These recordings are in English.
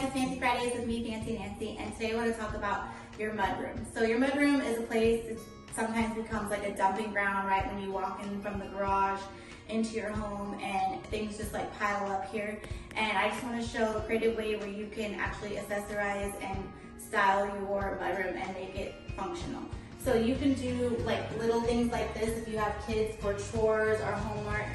guys, it's Fancy Fridays with me, Fancy Nancy, and today we're going to talk about your mudroom. So your mudroom is a place that sometimes becomes like a dumping ground, right, when you walk in from the garage into your home and things just like pile up here. And I just want to show a creative way where you can actually accessorize and style your mudroom and make it functional. So you can do like little things like this if you have kids for chores or homework.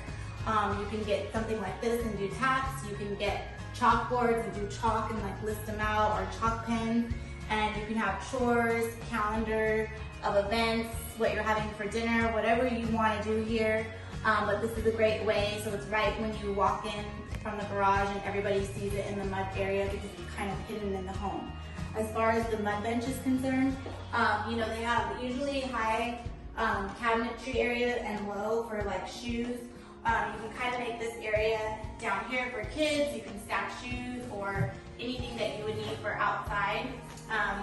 You can get something like this and do tasks. You can get chalkboards and do chalk and like list them out, or chalk pens. And you can have chores, calendar of events, what you're having for dinner, whatever you want to do here. But this is a great way, so it's right when you walk in from the garage and everybody sees it in the mud area because it's kind of hidden in the home. As far as the mud bench is concerned, you know, they have usually high cabinetry area and low for like shoes. You can kind of make this area down here for kids. You can stack shoes or anything that you would need for outside.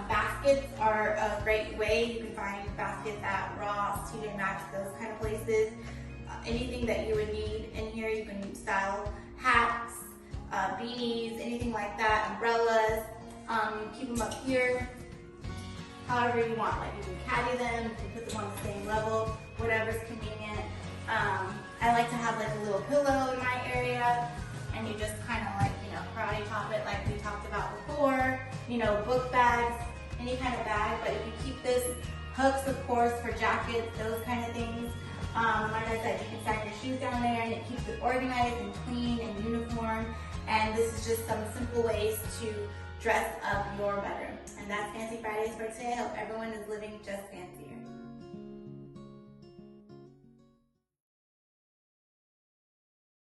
Baskets are a great way. You can find baskets at Ross, TJ Maxx, those kind of places. Anything that you would need in here, you can style hats, beanies, anything like that, umbrellas. You keep them up here however you want. Like you can caddy them, you can put them on the same level, whatever's convenient. I like to have like a little pillow in my area, and you just kind of like, you know, karate chop it like we talked about before. You know, book bags, any kind of bag, but if you keep this, hooks of course for jackets, those kind of things. Like I said, you can stack your shoes down there and it keeps it organized and clean and uniform. And this is just some simple ways to dress up your bedroom. And that's Fancy Fridays for today. I hope everyone is living just fancy.